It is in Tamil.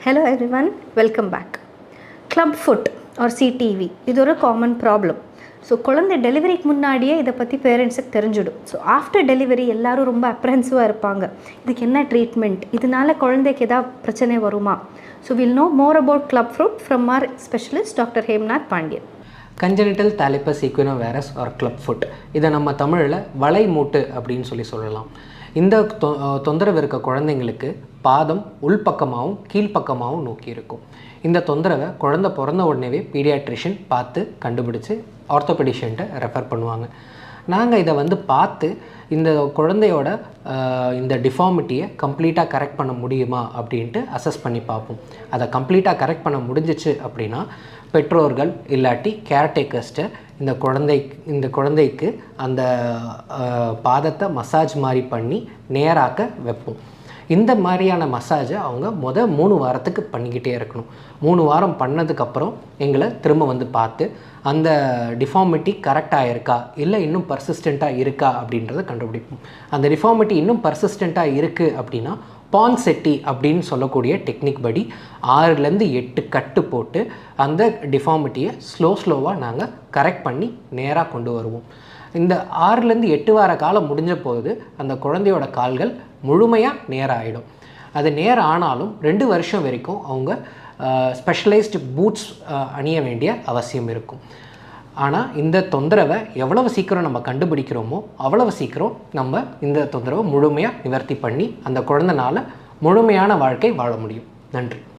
Hello everyone, welcome back. Club foot or CTV இது ஒரு காமன் ப்ராப்ளம். ஸோ குழந்தை டெலிவரிக்கு முன்னாடியே இதை பற்றி பேரண்ட்ஸுக்கு தெரிஞ்சிடும். ஸோ ஆஃப்டர் டெலிவரி எல்லோரும் ரொம்ப அப்ரென்சிவாக இருப்பாங்க. இதுக்கு என்ன ட்ரீட்மெண்ட், இதனால் குழந்தைக்கு ஏதாவது பிரச்சனை வருமா? So will know more about club foot from our specialist doctor Hemnath Pandian. Congenital talipes equinovarus or club foot, இதை நம்ம தமிழில் வலை மூட்டு அப்படின்னு சொல்லலாம். இந்த தொந்தரவு இருக்க குழந்தைங்களுக்கு பாதம் உள்பக்கமாகவும் கீழ்ப்பக்கமாகவும் நோக்கி இருக்கும். இந்த தொந்தரவை குழந்தை பிறந்த உடனேவே பீடியாட்ரிஷியன் பார்த்து கண்டுபிடிச்சி ஆர்த்தோபெடிஷியன்ட்டை ரெஃபர் பண்ணுவாங்க. நாங்கள் இதை பார்த்து இந்த குழந்தையோட இந்த டிஃபார்மிட்டியை கம்ப்ளீட்டாக கரெக்ட் பண்ண முடியுமா அப்படின்ட்டு அசஸ் பண்ணி பார்ப்போம். அதை கம்ப்ளீட்டாக கரெக்ட் பண்ண முடிஞ்சிச்சு அப்படின்னா பெற்றோர்கள் இல்லாட்டி கேர்டேக்கர்ஸ்ட்டை இந்த குழந்தைக்கு அந்த பாதத்தை மசாஜ் மாதிரி பண்ணி நேராக்க வைப்போம். இந்த மாதிரியான மசாஜை அவங்க 3 வாரத்துக்கு பண்ணிக்கிட்டே இருக்கணும். 3 வாரம் பண்ணதுக்கப்புறம் எங்களை திரும்ப பார்த்து அந்த டிஃபார்மிட்டி கரெக்டாக இருக்கா இல்லை இன்னும் பர்சிஸ்டண்ட்டாக இருக்கா அப்படின்றத கண்டுபிடிப்போம். அந்த டிஃபார்மிட்டி இன்னும் பர்சிஸ்டண்ட்டாக இருக்குது அப்படின்னா பான்செட்டி அப்படின்னு சொல்லக்கூடிய டெக்னிக் படி 6லேருந்து 8 கட்டு போட்டு அந்த டிஃபார்மிட்டியை ஸ்லோவாக நாங்கள் கரெக்ட் பண்ணி நேராக கொண்டு வருவோம். இந்த 6லேருந்து 8 வார காலம் முடிஞ்ச போது அந்த குழந்தையோட கால்கள் முழுமையாக நேராகிடும். அது நேரம் ஆனாலும் 2 வருஷம் வரைக்கும் அவங்க ஸ்பெஷலைஸ்டு பூட்ஸ் அணிய வேண்டிய அவசியம் இருக்கும். ஆனால் இந்த தொந்தரவை எவ்வளவு சீக்கிரம் நம்ம கண்டுபிடிக்கிறோமோ அவ்வளவு சீக்கிரம் நம்ம இந்த தொந்தரவை முழுமையாக நிவர்த்தி பண்ணி அந்த குழந்தைனால முழுமையான வாழ்க்கை வாழ முடியும். நன்றி.